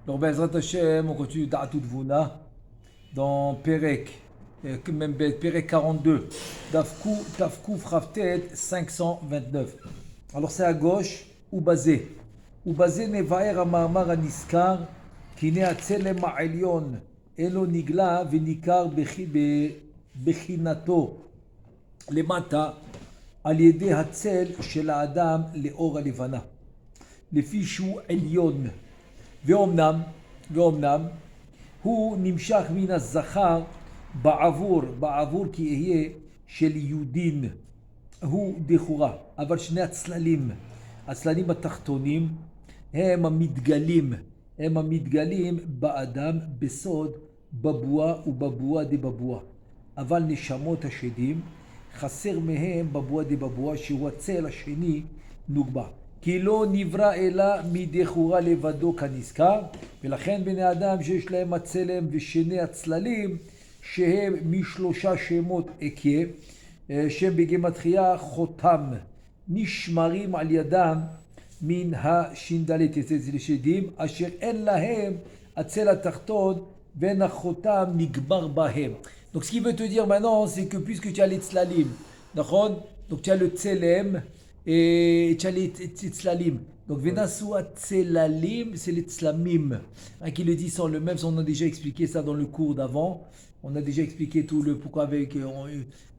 Alors, Bezrat Hashem, on continue Da'atout Vuna dans Perek, même Perek 42, Tafkouf Raftet 529. Alors, c'est à gauche, Ubazé. Ubazé Nevaer Amamar Aniskar, Kine Atzelem Ma'elion, Elo Nigla, Venikar Bechinato, Lemata, על ידי הצל של האדם לאור הלבנה, לפי שהוא עליון. ואומנם הוא נמשך מן הזכר בעבור כי יהיה של יהודין, הוא דחורה. אבל שני הצללים התחתונים הם המתגלים באדם בסוד בבואה ובבואה דבבואה. אבל נשמות השדים חסר מהם בבואה דבבואה, שהוא הצל השני נוגבה. כי לא נברא אלא מדחורה לבדו כנזכר, ולכן בני אדם שיש להם הצלם ושני הצללים, שהם משלושה שמות אקיה, שם בגימטריה חותם, נשמרים על ידם מן השינדלת אצל שדים, אשר אין להם הצל התחתון בין החותם נגבר בהם. Donc ce qu'il veut te dire maintenant, c'est que puisque tu as les tzlalim, donc tu as le tselem et tu as les tzlalim. Donc venasu tzelalim, c'est les tzlamim. Qui le dit sans le même, on a déjà expliqué ça dans le cours d'avant. On a déjà expliqué tout le pourquoi avec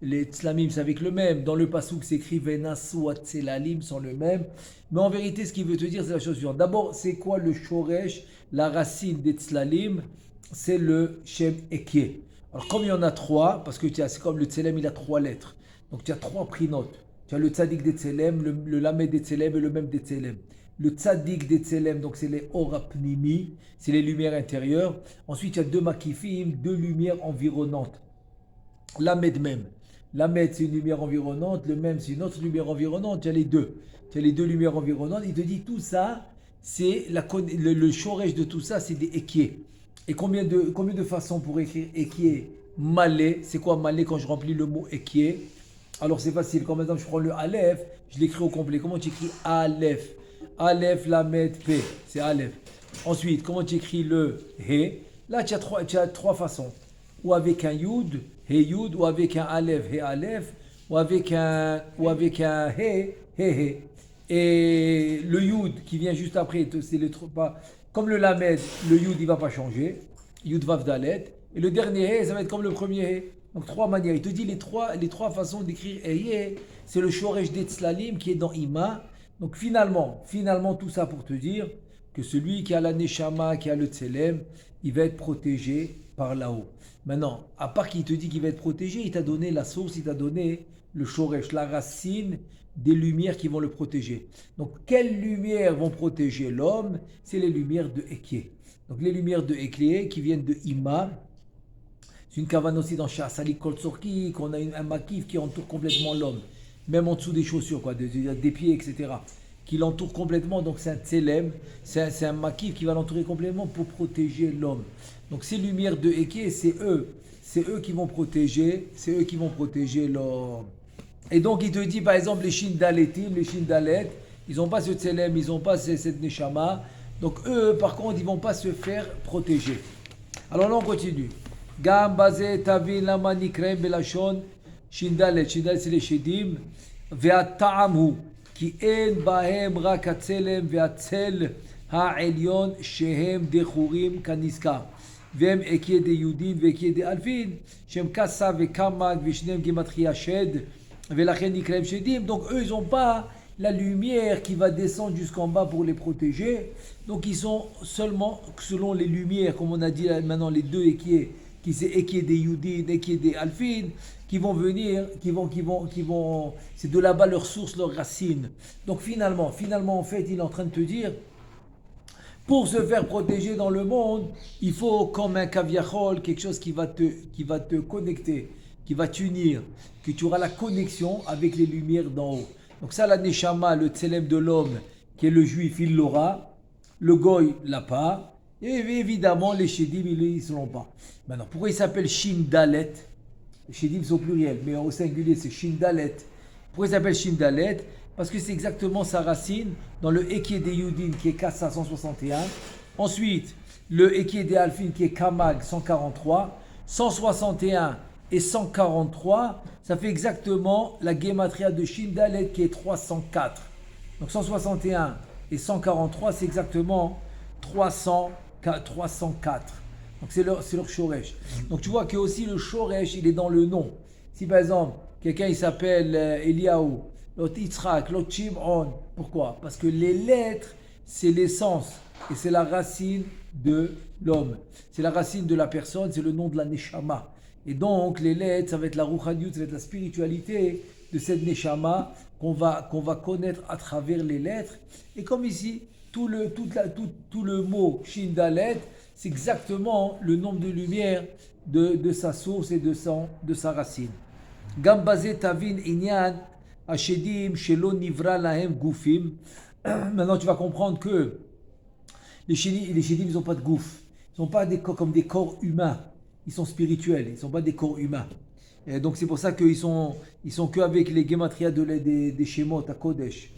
les tzlamim, c'est avec le même. Dans le passouk, c'est écrit venasu tzelalim sans le même. Mais en vérité, ce qu'il veut te dire, c'est la chose suivante. D'abord, c'est quoi le shoresh, la racine des tzlalim? C'est le shem ekye. Alors comme il y en a trois, parce que c'est comme le tselem, il a trois lettres. Donc tu as trois prinotes. Tu as le tzadik des tselem, le lamed des tselem et le même des tselem. Le tzadik des tselem, donc c'est les orapnimi, c'est les lumières intérieures. Ensuite, il y a deux makifim, deux lumières environnantes. Lamed même. Lamed, c'est une lumière environnante. Le même, c'est une autre lumière environnante. Tu as les deux. Tu as les deux lumières environnantes. Il te dit tout ça, c'est le shoresh de tout ça, c'est des ekiés. Et combien de façons pour écrire équier malé? C'est quoi malé quand je remplis le mot équier? Alors c'est facile. Quand maintenant je prends le aleph, je l'écris au complet. Comment tu écris aleph? Aleph, lamed, p. C'est aleph. Ensuite, comment tu écris le he? Là, tu as trois façons. Ou avec un yud, he yud, ou avec un aleph, he aleph, ou avec un he, he he. Et le yud qui vient juste après, c'est le pas. Comme le lamed, le yud, il ne va pas changer. Yud vav dalet. Et le dernier he, ça va être comme le premier he. Donc trois manières. Il te dit les trois façons d'écrire he, c'est le shoresh des tzlalim qui est dans ima. Donc finalement, tout ça pour te dire que celui qui a la neshama, qui a le tselem, il va être protégé par là-haut. Maintenant, à part qu'il te dit qu'il va être protégé, il t'a donné la source, il t'a donné le shoresh, la racine des lumières qui vont le protéger. Donc, quelles lumières vont protéger l'homme? C'est les lumières de Eké. Donc, les lumières de Eké qui viennent de Ima. C'est une cavane aussi dans Shasalik Kol Tsorki, qu'on a un makif qui entoure complètement l'homme. Même en dessous des chaussures, des pieds, etc. Qui l'entoure complètement. Donc, c'est un tselem. C'est un makif qui va l'entourer complètement pour protéger l'homme. Donc, ces lumières de Eké, c'est eux qui vont protéger l'homme. Et donc il te dit par exemple les Shindaletim, les Shindalet, ils n'ont pas ce tselem, ils n'ont pas cette neshama. Donc eux par contre ils ne vont pas se faire protéger. Alors là on continue. Gam bazé tavin lama nikrem belashon Shindalet. Shindalet c'est les Shedim. Ve'ata'amhu ki en bahem rak hatselem ve'atsel ha'elyon shehem dechurim kaniska. Vem ekie de Yudin ve'ekie de Alvin. Shem kassa ve'kamag ve'shnem gematria shed. Donc eux, ils n'ont pas la lumière qui va descendre jusqu'en bas pour les protéger. Donc ils sont seulement selon les lumières, comme on a dit maintenant, les deux équiers, qui c'est équier des Yudin, équier des Alfin, qui vont venir, c'est de là-bas leur source, leur racine. Donc finalement, en fait, il est en train de te dire, pour se faire protéger dans le monde, il faut comme un kaviachol, quelque chose qui va te connecter, qui va t'unir, que tu auras la connexion avec les lumières d'en haut. Donc ça, la neshama, le tselem de l'homme, qui est le juif, il l'aura. Le goy l'a pas. Et évidemment, les shedim, ils ne l'ont pas. Maintenant, pourquoi il s'appelle Shindalet? Les shedim sont pluriels, mais au singulier, c'est Shindalet. Pourquoi il s'appelle Shindalet? Parce que c'est exactement sa racine dans le Eké de Yudin, qui est 461. Ensuite, le Eki de Alfin qui est Kamag 143, 161 et 143, ça fait exactement la Gematria de Shin Dalet qui est 304. Donc 161 et 143, c'est exactement 304. Donc c'est leur Shoresh. Donc tu vois que aussi le Shoresh, il est dans le nom. Si par exemple, quelqu'un il s'appelle Eliaou, l'autre Yitzhak, l'autre Shimon, pourquoi? Parce que les lettres, c'est l'essence et c'est la racine de l'homme. C'est la racine de la personne, c'est le nom de la Neshama. Et donc les lettres, ça va être la Rouchaniut, ça va être la spiritualité de cette Neshama qu'on va connaître à travers les lettres. Et comme ici, tout le mot Shindalet, c'est exactement le nombre de lumières de sa source et de sa racine. Gambazé tavin inyan ashedim shelo nivra lahem goufim. Maintenant, tu vas comprendre que les shedim, ils n'ont pas de gouffre. Ils ne sont pas comme des corps humains. Ils sont spirituels. Ils ne sont pas des corps humains. Et donc, c'est pour ça qu'ils sont qu'avec les gematria des Shemot à Kodesh.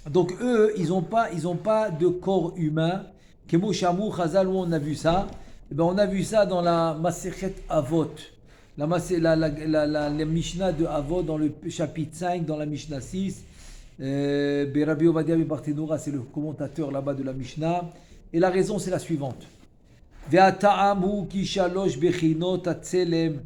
Donc, eux, ils n'ont pas de corps humain. Kemo Shamou Chazal, où on a vu ça? Eh ben, on a vu ça dans la Masechet Avot. La Mishnah de Avot dans le chapitre 5, dans la Mishnah 6. Rabbi Ovadia Barthénoura, c'est le commentateur là-bas de la Mishnah. Et la raison, c'est la suivante. Ve'ata'amu ki shalosh bechinot atzelem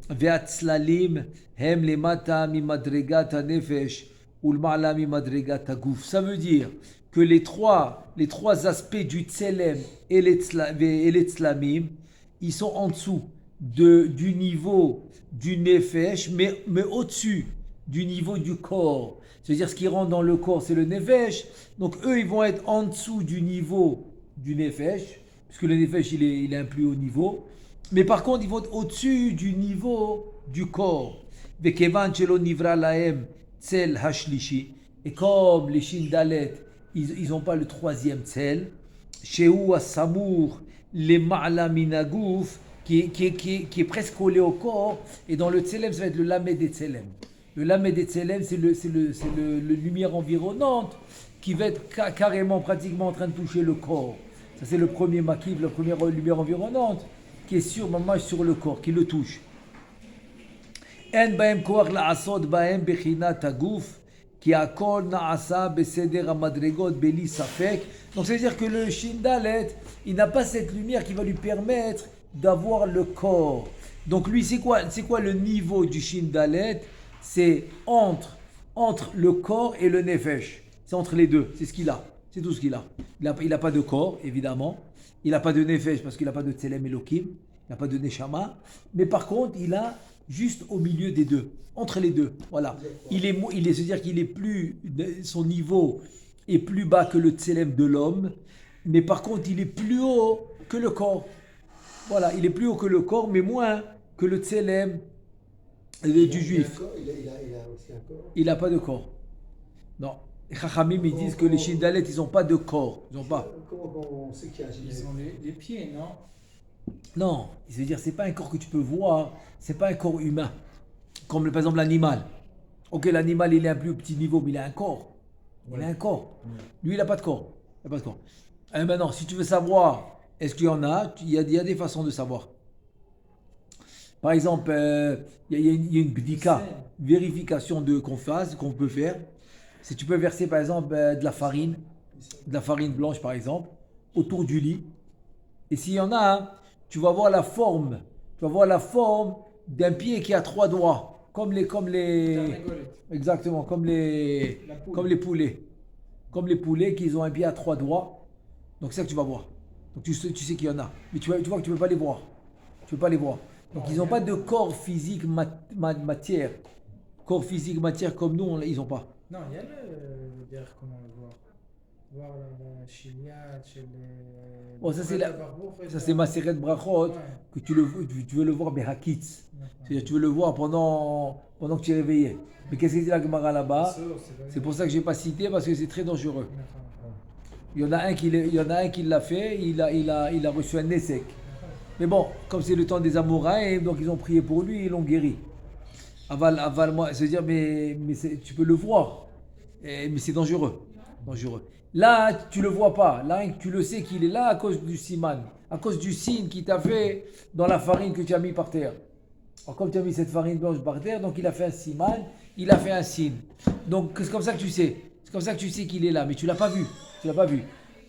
ve'atzlalim hem lemata mi madregat hanefesh ulma'ala mi madregat haguf. Ça veut dire que les trois aspects du tselem et les tzlamim, ils sont en dessous du niveau du nefesh, mais au-dessus du niveau du corps. C'est-à-dire ce qui rentre dans le corps, c'est le nefesh. Donc eux, ils vont être en dessous du niveau du nefesh, puisque le nefesh, il est un plus haut niveau. Mais par contre, ils vont être au-dessus du niveau du corps. Vekevan shelo nivra lahem tsel hashlishi. Et comme les Shindalet, ils n'ont pas le troisième tsel, Shehu Asamour, les Ma'ala Minagouf, qui est presque collé au corps, et dans le tselem, ça va être le lamed et tselem. Le lamed et tselem, c'est le lumière environnante qui va être carrément, pratiquement en train de toucher le corps. Ça, c'est le premier makiv, la première lumière environnante, qui est sur le corps, qui le touche. En baem koach la'asod baem bechinat haguf. Donc, c'est-à-dire que le Shindalet, il n'a pas cette lumière qui va lui permettre d'avoir le corps. Donc, lui, c'est quoi le niveau du Shindalet? C'est entre le corps et le Nefesh. C'est entre les deux. C'est ce qu'il a. C'est tout ce qu'il a. Il n'a pas de corps, évidemment. Il n'a pas de Nefesh parce qu'il n'a pas de Tselem Elohim. Il n'a pas de Neshama. Mais par contre, il a juste au milieu des deux. Entre les deux, voilà. C'est-à-dire qu'il est plus, son niveau est plus bas que le tselem de l'homme, mais par contre, il est plus haut que le corps. Voilà, il est plus haut que le corps, mais moins que le tselem du juif. Il a aussi un corps. Il n'a pas de corps. Non. Les Chachamim, ils disent que les Shindalet, ils n'ont pas de corps. Ils n'ont pas. Comment on sait qu'il y a Ils ont les pieds, non? Non, c'est-à-dire c'est pas un corps que tu peux voir, c'est pas un corps humain, comme par exemple l'animal. Ok, l'animal il est à un plus petit niveau, mais il a un corps. Il a un corps. Lui il n'a pas de corps. Il a pas de corps. Et maintenant, si tu veux savoir, est-ce qu'il y en a, il y a des façons de savoir. Par exemple, il y a une bdika, vérification qu'on peut faire. Si tu peux verser par exemple de la farine blanche par exemple, autour du lit. Et s'il y en a un, tu vas voir la forme d'un pied qui a 3 doigts, comme les exactement, comme les poulets, qui ont un pied à 3 doigts. Donc c'est ça que tu vas voir. Donc tu sais qu'il y en a, mais tu vois que tu peux pas les voir. Donc ils n'ont pas de corps physique matière, comme nous, ils n'ont pas. Non, il y a derrière comment le voir. Voir la chiliade chez les. Oh, ça c'est Maseret Brachot, que tu veux le voir Behakitz. C'est-à-dire tu veux le voir pendant que tu es réveillé. Mais qu'est-ce que dit la Gemara là-bas? C'est pour ça que je n'ai pas cité, parce que c'est très dangereux. Il y en a un qui l'a fait, il a reçu un Nesek. Mais bon, comme c'est le temps des Amoraïm, donc ils ont prié pour lui, ils l'ont guéri. Aval, moi, c'est-à-dire, mais tu peux le voir, mais c'est dangereux. dangereux. Là, tu le vois pas. Là, tu le sais qu'il est là à cause du siman, à cause du signe qu'il t'a fait dans la farine que tu as mis par terre. Alors, comme tu as mis cette farine blanche par terre, donc il a fait un siman, il a fait un signe. Donc, c'est comme ça que tu sais. C'est comme ça que tu sais qu'il est là, mais tu l'as pas vu. Tu l'as pas vu.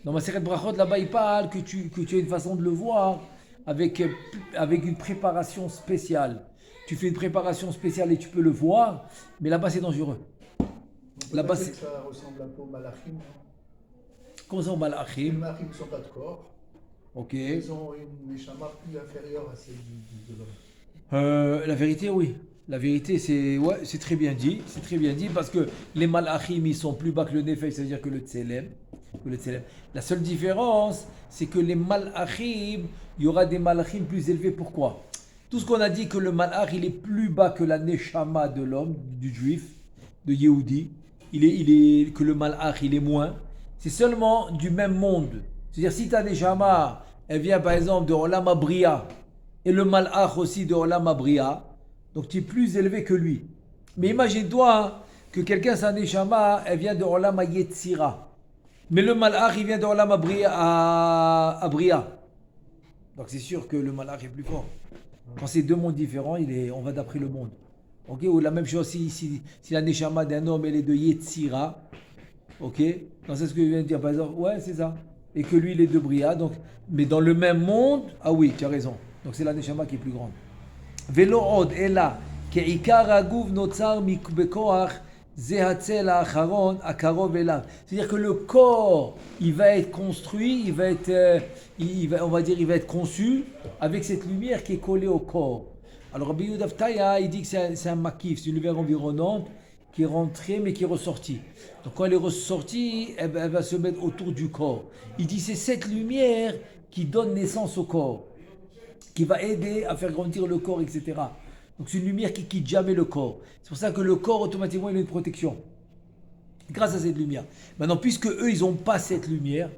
Dans ma série de brachot, là-bas, il parle que tu as une façon de le voir avec une préparation spéciale. Tu fais une préparation spéciale et tu peux le voir, mais là-bas, c'est dangereux. Là-bas, c'est... Ça ressemble un peu au malachim. Comment ça, au Les malachim? malachim ne sont pas de corps. Ok. Ils ont une neshama plus inférieure à celle de l'homme. La vérité, oui. La vérité, c'est très bien dit. C'est très bien dit parce que les malachim, ils sont plus bas que le nefesh, c'est-à-dire que le tselem. La seule différence, c'est que les malachim, il y aura des malachim plus élevés. Pourquoi? Tout ce qu'on a dit que le malach, il est plus bas que la neshama de l'homme, du juif, de Yehudi. Que le malach, il est moins. C'est seulement du même monde. C'est-à-dire, si ta neshama, elle vient par exemple de Olam Abria, et le malach aussi de Olam Abria, donc tu es plus élevé que lui. Mais imagine-toi que quelqu'un, sa neshama, elle vient de Olam Yetzira. Mais le malach, il vient de Olam Abria. Donc c'est sûr que le malach est plus fort. Quand c'est deux mondes différents, on va d'après le monde. Ok, ou la même chose si la neshama d'un homme, elle est de Yetzira. Ok, donc c'est ce que je viens de dire. Par exemple, ouais, c'est ça. Et que lui, il est de Bria. Donc, mais dans le même monde, ah oui, tu as raison. Donc c'est la neshama qui est plus grande. Velo od ela ke'ikar aguf notzar bekoach zehatzel ha'acharon akarov elav. C'est-à-dire que le corps, il va être construit, il va être conçu avec cette lumière qui est collée au corps. Alors Rabbi Yehuda Ftaya, il dit que c'est un makif, c'est une lumière environnante qui est rentrée mais qui est ressortie. Donc quand elle est ressortie, elle va se mettre autour du corps. Il dit c'est cette lumière qui donne naissance au corps, qui va aider à faire grandir le corps, etc. Donc c'est une lumière qui quitte jamais le corps. C'est pour ça que le corps, automatiquement, il a une protection. Grâce à cette lumière. Maintenant, puisque eux, ils n'ont pas cette lumière,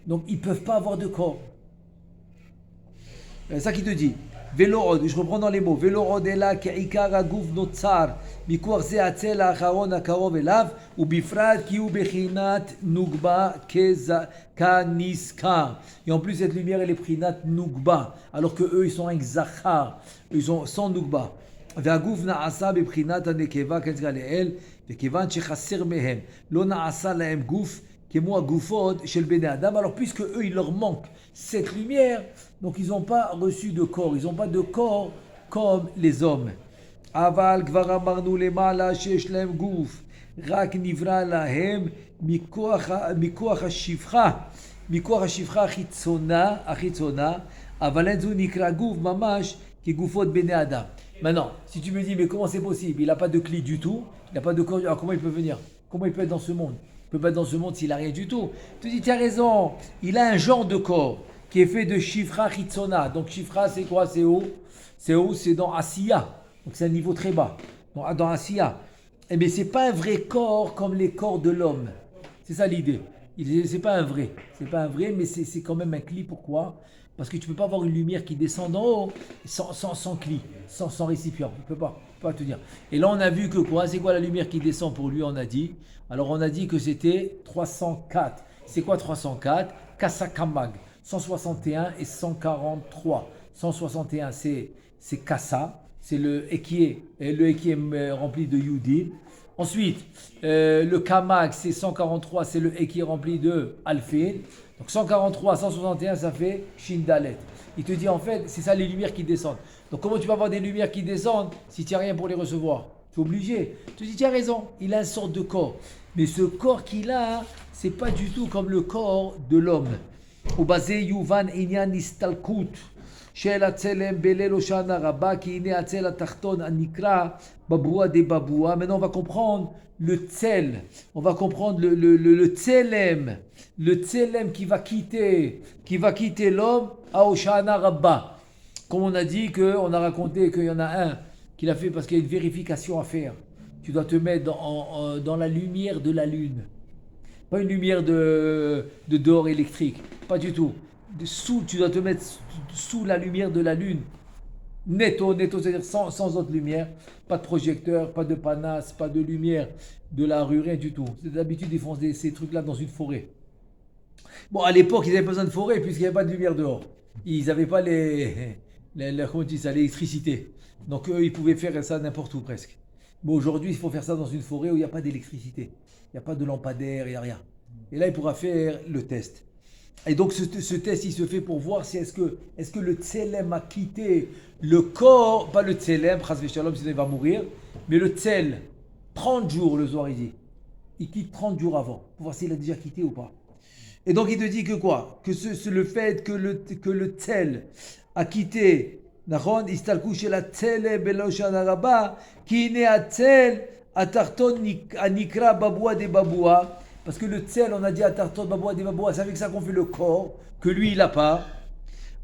donc ils ne peuvent pas avoir de corps. C'est ça qu'il te dit. Velorod, je reprends dans les mots. Velorod est là, ke'ikar aguf notzar, mikor ze atzel ha'acharon ha'karov elav, ou bifrad ki u bechinat nugba kaniskar. Et en plus, cette lumière, elle est prinat nugba, alors que eux, ils sont avec zachar, ils sont sans nugba. והגוף נעשה בבחינת הנקבה כנזכר לאל, וכיוון שחסר מהם, לא נעשה להם גוף כמו הגופות של בני אדם. Alors puisque eux, il leur manque cette lumière, donc ils n'ont pas reçu de corps, ils n'ont pas de corps comme les hommes. אבל כבר אמרנו למעלה שיש להם גוף, רק נברא להם מכוח השפחה החיצונה, אבל אין זו נקרא גוף ממש כגופות בני אדם. Maintenant, si tu me dis, mais comment c'est possible? Il n'a pas de clé du tout, il n'a pas de corps, alors comment il peut venir? Comment il peut être dans ce monde? Il ne peut pas être dans ce monde s'il n'a rien du tout. Tu te dis, tu as raison, il a un genre de corps qui est fait de Shifra Chitzona. Donc Shifra, c'est quoi? C'est haut, c'est dans Asiya. Donc c'est un niveau très bas, dans Asiya. Eh bien, ce n'est pas un vrai corps comme les corps de l'homme. C'est ça l'idée. C'est pas un vrai, mais c'est quand même un cli. Pourquoi? Parce que tu ne peux pas avoir une lumière qui descend d'en haut sans cli, sans récipient. Tu ne peux pas te dire. Et là, on a vu que quoi? C'est quoi la lumière qui descend pour lui? On a dit. Alors, on a dit que c'était 304. C'est quoi 304? Kassakamag. 161 et 143. 161, c'est Kassa. C'est le équier. Le équier rempli de Yudin. Ensuite, le Kamag, c'est 143, c'est le équier rempli de Alfin. Donc 143, 161, ça fait Shindalet. Il te dit en fait, c'est ça les lumières qui descendent. Donc comment tu vas avoir des lumières qui descendent si tu n'as rien pour les recevoir? Tu es obligé. Tu te dis, tu as raison, il a une sorte de corps. Mais ce corps qu'il a, c'est pas du tout comme le corps de l'homme. Au basé Yuvan Inyan Istalkut. של הצלם בליל הושענא רבה, כי הנה הצל התחתון הנקרא בבואה דבבואה. Maintenant on va comprendre le tsel, on va comprendre le tselem, qui va quitter l'homme à Hoshana Rabba. Comme on a dit, on a raconté qu'il y en a un qui l'a fait parce qu'il y a une vérification à faire. Tu dois te mettre dans la lumière de la lune. Pas une lumière de dehors électrique, pas du tout. Tu dois te mettre sous la lumière de la lune. Netto, c'est-à-dire sans autre lumière, pas de projecteur, pas de panace, pas de lumière de la rue, rien du tout. D'habitude, ils font ces trucs-là dans une forêt. Bon, à l'époque, ils n'avaient pas besoin de forêt puisqu'il n'y avait pas de lumière dehors. Ils n'avaient pas comment on dit ça, l'électricité. Donc eux, ils pouvaient faire ça n'importe où presque. Mais aujourd'hui, il faut faire ça dans une forêt où il n'y a pas d'électricité. Il n'y a pas de lampadaire, il n'y a rien. Et là, il pourra faire le test. Et donc ce test, il se fait pour voir si est-ce que le tselem a quitté le corps, pas le tselem, chas v'shalom, sinon il va mourir, mais le tsel, 30 jours le soir, il dit. Il quitte 30 jours avant, pour voir s'il a déjà quitté ou pas. Et donc il te dit que quoi? Que le fait que le tsel a quitté, נכון? הסתלקו של הצלם בלשון הרבה, כי הנה הצל התחתון הנקרא בבוע דבבוע. Parce que le tsel, on a dit à Tartot Baboua des Baboua, c'est avec ça qu'on fait le corps, que lui il n'a pas.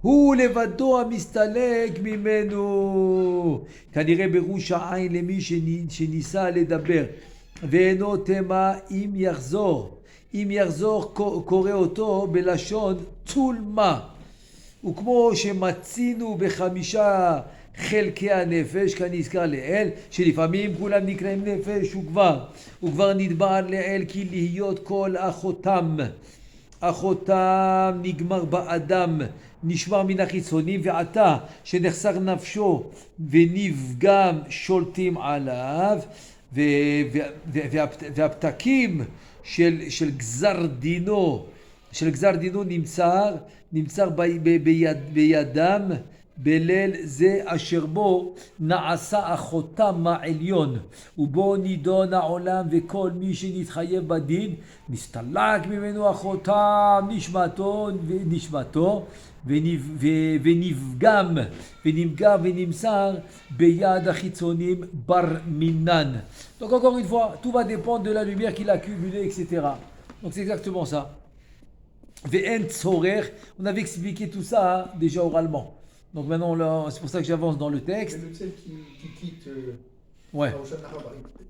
הוא לבדו המסתלק ממנו. כנראה בראש העין למי שניסה לדבר. ואינו תמה אם יחזור קורא אותו בלשון צולמה. וכמו שמצינו בחמישה חלקי הנפש, כנזכר לאל, שלפעמים כולם נקראים נפש וכבר נדבר לאל כי להיות כל אחותם נגמר באדם, נשמר מן החיצונים, ועתה שנחסר נפשו ונפגם שולטים עליו, והפתקים של גזר דינו נמצא בידם בליל זה אשר בו נעשה החותם העליון ובו נידון העולם וכל מי שנתחייב בדין נסתלק ממנו החותם נשמתו ונפגם ונמסר ביד החיצונים בר מינן. Donc encore une fois, tout va dépendre de la lumière qu'il a accumulée, etc. Donc c'est exactement ça. On avait expliqué tout ça déjà oralement. Donc maintenant, là, c'est pour ça que j'avance dans le texte. Mais le tsel qui quitte Ouais.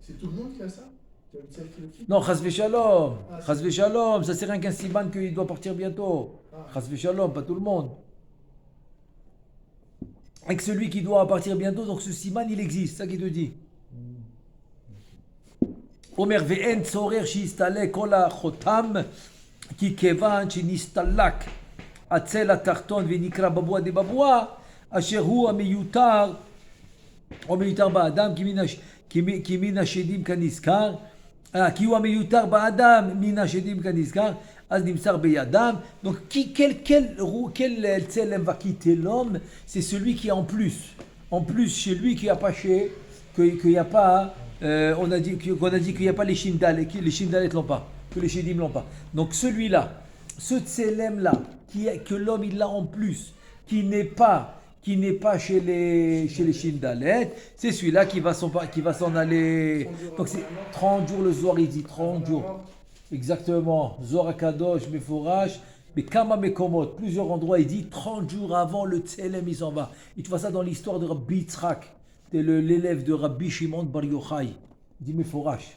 c'est tout le monde qui a ça? Le tsel qui le quitte? Non, chas v'shalom, ça c'est rien qu'un siman qu'il doit partir bientôt. Chas v'shalom, pas tout le monde. Avec celui qui doit partir bientôt, donc ce siman il existe, ça qu'il te dit. Omer ve'en tzorer shi'istalek kol ha'chotam כי כיוון שנסתלק הצל התחתון ונקרא בבוע דבבוע אשר הוא המיותר או מיותר באדם כי מן השדים כנזכר כי הוא המיותר באדם מן השדים כנזכר אז נמסר בידם. Donc quel צלם va quitter l'homme? C'est celui qui est en plus chez lui qui a pas chez qu'il n'y a pas on a dit qu'il n'y a pas les shindalet l'ont pas, que les Shédim l'ont pas. Donc celui-là, ce Tselem-là, que l'homme il l'a en plus, qui n'est pas chez les Shindalet, c'est celui-là qui va s'en aller. Donc c'est 30 jours le Zohar, il dit 30 jours. Exactement. Zohar Kadosh, Meforash, mais Kama Mekomot, plusieurs endroits, il dit 30 jours avant le Tselem, il s'en va. Et tu vois ça dans l'histoire de Rabbi Yitzhak, c'est l'élève de Rabbi Shimon Bar Yochai. Il dit Meforash,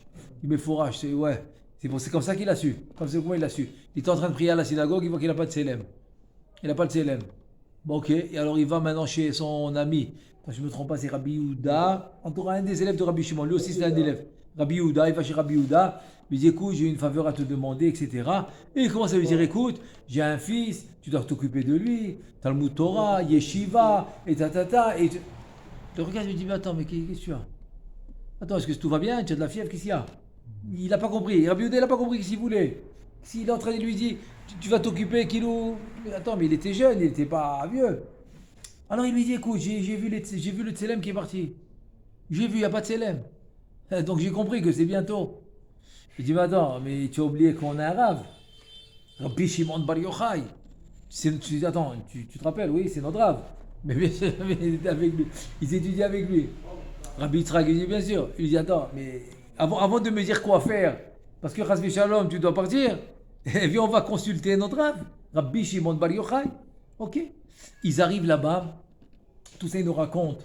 c'est ouais. C'est comme ça qu'il a su. Comme c'est comment il a su. Il est en train de prier à la synagogue, il voit qu'il n'a pas de Tselem. Il n'a pas de Tselem. Bon, ok. Et alors il va maintenant chez son ami. Enfin, je ne me trompe pas, c'est Rabbi Yehuda. En tout cas, un des élèves de Rabbi Shimon. Lui aussi, c'est un élève. Rabbi Yehuda, il va chez Rabbi Yehuda. Il dit, écoute, j'ai une faveur à te demander, etc. Et il commence à lui dire, écoute, j'ai un fils, tu dois t'occuper de lui. Talmud Torah, Yeshiva, et ta. Et tu regardes, il me dit, mais attends, mais qu'est-ce que tu as? Attends, est-ce que tout va bien? Tu as de la fièvre, qu'est-ce qu'il y a? Il n'a pas compris. Rabbi Yehuda, il n'a pas compris ce qu'il voulait. S'il est en train de lui dire, tu vas t'occuper, Kilo. Attends, mais il était jeune, il n'était pas vieux. Alors il lui dit, écoute, j'ai vu le Tselem qui est parti. J'ai vu, il n'y a pas de Tselem. Donc j'ai compris que c'est bientôt. Il dit, mais attends, mais tu as oublié qu'on est arabe. Rabbi Shimon Bar Yochai. Attends, tu te rappelles, oui, c'est notre Rav. Mais bien sûr, avec lui. Ils étudient avec lui. Rabbi Yitzhak, il dit, bien sûr. Il dit, attends, mais avant de me dire quoi faire, parce que Chas Shalom, tu dois partir, et puis on va consulter notre Rav, Rabbi Shimon Bar Yochai. Ok. Ils arrivent là-bas, tout ça, il nous raconte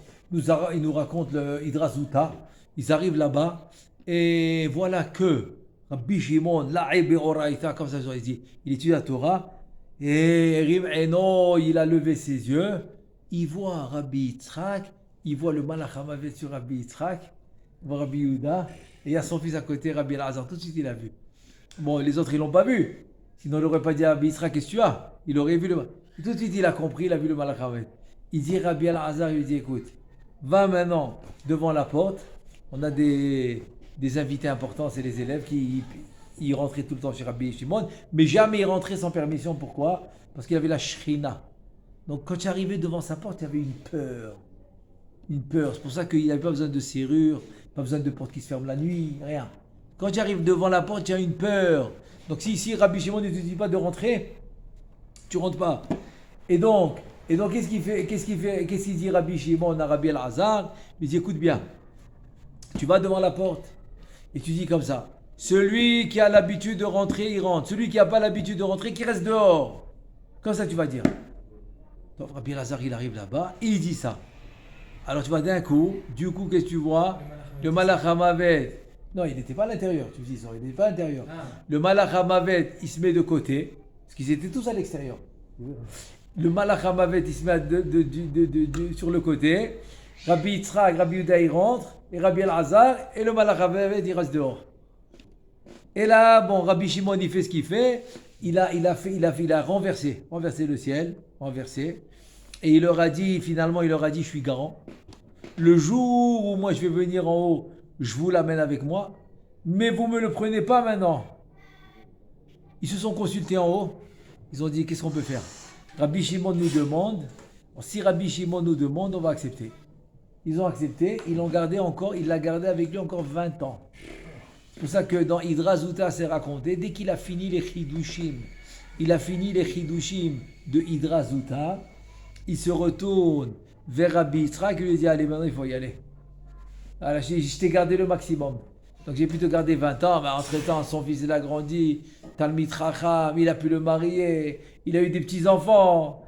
le Hidrazuta. Ils arrivent là-bas, et voilà que Rabbi Shimon, la'e be'oraita, comme ça, il dit, il étudie la Torah, et il a levé ses yeux, il voit Rabbi Yitzhak, il voit le Malach HaMavet sur Rabbi Yitzhak, il voit Rabbi Yehuda, et il y a son fils à côté, Rabbi Elazar. Tout de suite, il a vu. Bon, les autres, ils l'ont pas vu. Sinon, il n'aurait pas dit à Rabbi Yitzhak, qu'est-ce que tu as? Il aurait vu le... Tout de suite, il a compris, il a vu le Malach HaMavet. Il dit Rabbi Elazar, il lui dit, écoute, va maintenant devant la porte. On a des invités importants, c'est les élèves qui ils rentraient tout le temps chez Rabbi Shimon, mais jamais ils rentraient sans permission. Pourquoi? Parce qu'il y avait la shrina. Donc quand tu arrivais devant sa porte, il y avait une peur. Une peur. C'est pour ça qu'il n'y avait pas besoin de serrure, pas besoin de porte qui se ferme la nuit, rien. Quand tu arrives devant la porte, il y a une peur. Donc si ici Rabbi Shimon ne te dit pas de rentrer, tu rentres pas. Et donc qu'est-ce qu'il dit Rabbi Shimon à Rabbi Elazar? Il dit écoute bien, tu vas devant la porte et tu dis comme ça. Celui qui a l'habitude de rentrer, il rentre. Celui qui n'a pas l'habitude de rentrer, qui reste dehors. Comme ça, tu vas dire. Donc, Rabbi Elazar, il arrive là-bas, il dit ça. Alors, tu vois d'un coup, qu'est-ce que tu vois? Le Malach HaMavet. Non, il n'était pas à l'intérieur, tu dis ça, il n'était pas à l'intérieur. Le Malach HaMavet, il se met de côté, parce qu'ils étaient tous à l'extérieur. Le Malach HaMavet, il se met sur le côté. Rabbi Yitzhak, Rabbi Yehuda, il rentre, et Rabbi Elazar, et le Malach HaMavet, il reste dehors. Et là, bon, Rabbi Shimon, il fait ce qu'il fait. Il a renversé le ciel, et il leur a dit, je suis garant. Le jour où moi je vais venir en haut, je vous l'amène avec moi, mais vous me le prenez pas maintenant. Ils se sont consultés en haut. Ils ont dit, qu'est-ce qu'on peut faire? Rabbi Shimon nous demande. Si Rabbi Shimon nous demande, on va accepter. Ils ont accepté. Il l'a gardé avec lui encore 20 ans. C'est pour ça que dans Hydra Zouta, c'est raconté, dès qu'il a fini les chidushim, de Hydra Zouta, il se retourne vers Rabbi Yitzhak et lui dit, allez, maintenant il faut y aller. Alors, je t'ai gardé le maximum. Donc j'ai pu te garder 20 ans, mais entre-temps, son fils il a grandi, Talmid Chacham, il a pu le marier, il a eu des petits-enfants.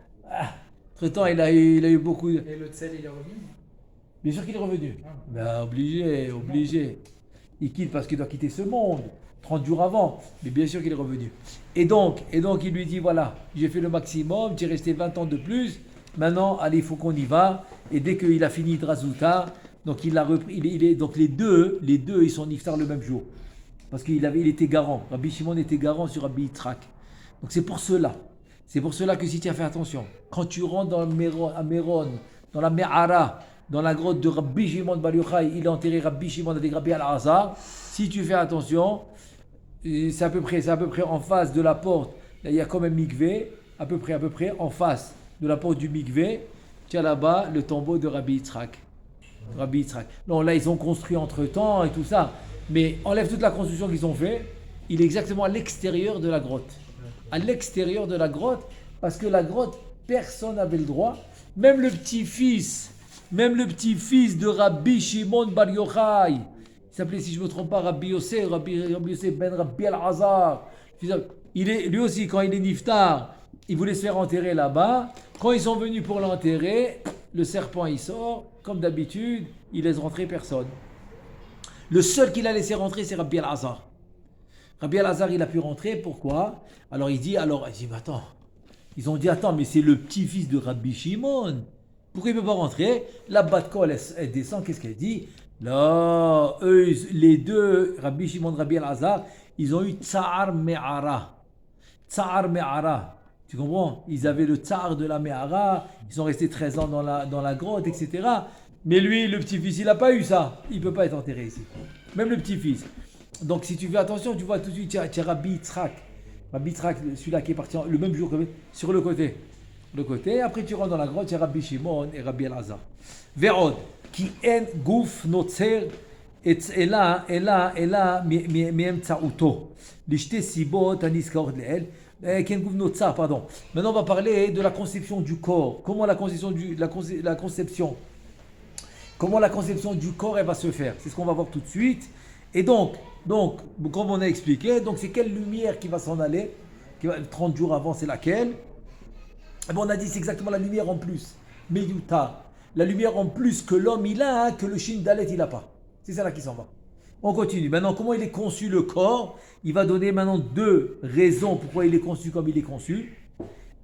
Entre-temps, il a eu beaucoup de... Et le Tzel, il est revenu? Bien sûr qu'il est revenu. Ben, obligé. Il quitte parce qu'il doit quitter ce monde, 30 jours avant, mais bien sûr qu'il est revenu. Et donc il lui dit, voilà, j'ai fait le maximum, tu es resté 20 ans de plus, maintenant, allez, il faut qu'on y va. Et dès qu'il a fini Drazuta, donc il a repris, donc les deux, ils sont niftar le même jour. Parce qu'il était garant, Rabbi Shimon était garant sur Rabbi Yitzhak. Donc c'est pour cela que si tu as fait attention, quand tu rentres à Méron, dans la Me'ara, dans la grotte de Rabbi Shimon Bar Yochai, il a enterré Rabbi Shimon avec Rabbi Elazar. Si tu fais attention, c'est à peu près en face de la porte. Là, il y a comme un mikvé, à peu près en face de la porte du mikvé. Tu as là-bas le tombeau de Rabbi Yitzhak. Non, là, ils ont construit entre-temps et tout ça. Mais enlève toute la construction qu'ils ont fait. Il est exactement à l'extérieur de la grotte. À l'extérieur de la grotte, parce que la grotte, personne n'avait le droit. Même le petit-fils de Rabbi Shimon Bar Yochai, il s'appelait, si je ne me trompe pas, Rabbi Yosef ben Rabbi Elazar. Lui aussi, quand il est niftar, il voulait se faire enterrer là-bas. Quand ils sont venus pour l'enterrer, le serpent il sort, comme d'habitude, il laisse rentrer personne. Le seul qu'il a laissé rentrer, c'est Rabbi Elazar. Rabbi Elazar, il a pu rentrer, pourquoi? Alors il dit, mais attends, ils ont dit, mais c'est le petit-fils de Rabbi Shimon. Pourquoi il ne peut pas rentrer? La Bat-Kol, elle descend, qu'est-ce qu'elle dit? Là, eux, les deux, Rabbi Shimon, Rabbi Elazar, ils ont eu Tsa'ar Me'ara. Tu comprends? Ils avaient le Tsa'ar de la Me'ara, ils sont restés 13 ans dans la grotte, etc. Mais lui, le petit-fils, il n'a pas eu ça. Il ne peut pas être enterré ici. Même le petit-fils. Donc si tu fais attention, tu vois tout de suite, tu as Rabbi Yitzhak. Rabbi Yitzhak, celui-là qui est parti le même jour que sur le côté. Après tu rentres dans la grotte, tu as Rabbi Shimon et Rabbi Elazar. Ve'od, ki en guf notzer אלא מאמצעותו. לשתי סיבות הנזכרות לעיל. כן גוף נוצר, pardon. Maintenant on va parler de la conception du corps. Comment la conception du corps elle va se faire. C'est ce qu'on va voir tout de suite. Et donc comme on a expliqué, donc c'est quelle lumière qui va s'en aller, 30 jours avant, c'est laquelle? Et bon, on a dit c'est exactement la lumière en plus. Meyuta, la lumière en plus que l'homme il a, que le Shin Dalet il n'a pas. C'est ça là qui s'en va. On continue. Maintenant, comment il est conçu le corps? Il va donner maintenant 2 raisons pourquoi il est conçu comme il est conçu.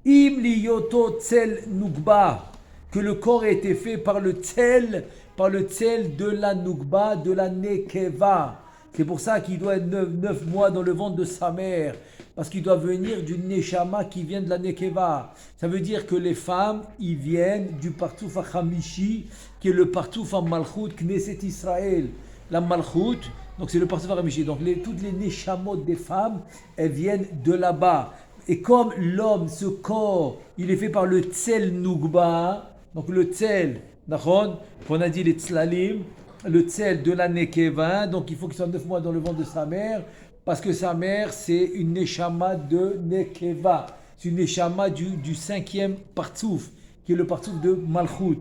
Im liyoto tsel nugba que le corps a été fait par le tzel de la Nukba, de la Nekeva. C'est pour ça qu'il doit être 9 mois dans le ventre de sa mère, parce qu'il doit venir d'une Neshama qui vient de la Nekeva. Ça veut dire que les femmes, ils viennent du Partouf HaChamishi, qui est le Partouf HaMalchut Knesset Israël. La Malchut, donc c'est le Partouf HaChamishi. Donc toutes les Neshamot des femmes, elles viennent de là-bas. Et comme l'homme, ce corps, il est fait par le Tzel Nugba, donc le Tzel, qu'on a dit les Tzlalim, le Tzel de la Nekeva, donc il faut qu'il soit 9 mois dans le ventre de sa mère, parce que sa mère, c'est une Neshama de Nekeva. C'est une Neshama du 5e Partsouf, qui est le Partsouf de Malchut.